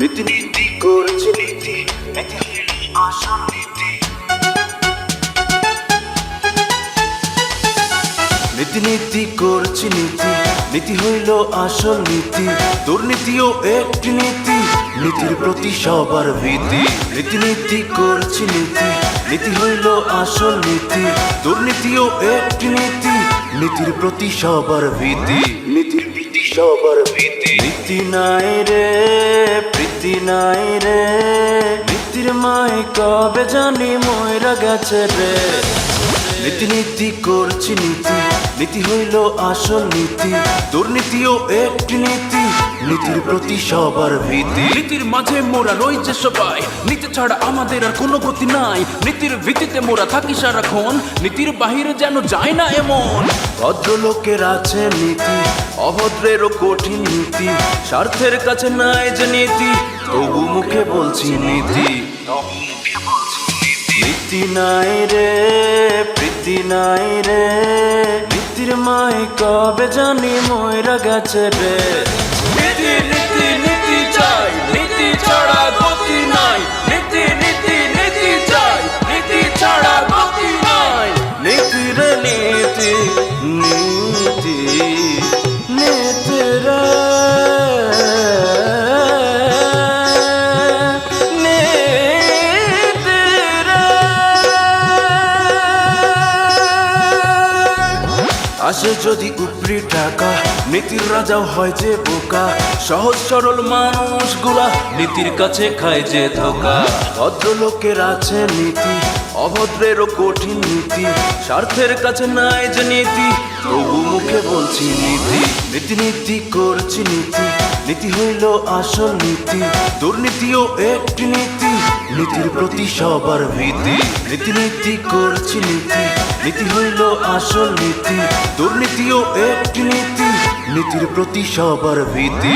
নীতি নীতি করছে নীতি, নীতি হইল আসল নীতি। নীতি নীতি করছে নীতি, নীতি হইল আসল নীতি। দুর্নীতিও একটি নীতি, নীতির প্রতি সবার ভীতি। নীতি নীতি করছে নীতি, নীতি হইল আসল নীতি। দুর্নীতিও একটি নীতি, নীতির প্রতি সবার ভীতি। নীতির প্রতি সবার ভীতি। নীতি নাই রে, প্রীতি নাই রে, নীতির মায় কবে জানি ময়রা গেছে রে। নীতি নীতি করছি নীতি, নীতি হইল আসল নীতি। দুর্নীতিও একটি নীতি, নীতির প্রতি সবার ভীতি। নীতির মাঝে মোরা রয়েছে সবাই, নীতি ছাড়া আমাদের আর কোনো গতি নাই। নীতির ভিত্তিতে মোরা থাকি সারাক্ষণ, নীতির বাহিরে যেন যায় না এমন। ভদ্রলোকের আছে নীতি, অভদ্রেরও কঠিন নীতি। স্বার্থের কাছে নাই যে নীতি, তবু মুখে বলছি নীতি। নীতি নাই রে, প্রীতি নাই রে, নীতির মায় কবে জানি ময়রা গেছে রে। নীতি নীতি নীতি চাই, নীতি ছাড়া গতি নাই। নীতি নীতি নীতি চাই, নীতি ছাড়া গতি নাই। নীতি রে নীতি, নীতি নীতি রে নীতি রে। আসে যদি উপরি টাকা, নীতির রাজাও হয় যে বোকা। সহজ সরল মানুষগুলা নীতির কাছে খায় যে ধোকা। ভদ্রলোকের আছে নীতি, অভদ্রেরও কঠিন নীতি। স্বার্থের কাছে নাই যে নীতি, তবু মুখে বলছি নীতি। নীতি নীতি করছি নীতি, নীতি হইল আসল নীতি। দুর্নীতিও একটি নীতি, নীতির প্রতি সবার ভীতি। নীতি নীতি করছি নীতি, নীতি হইল আসল নীতি। দুর্নীতিও একটি নীতি, নীতির প্রতি সবার ভীতি।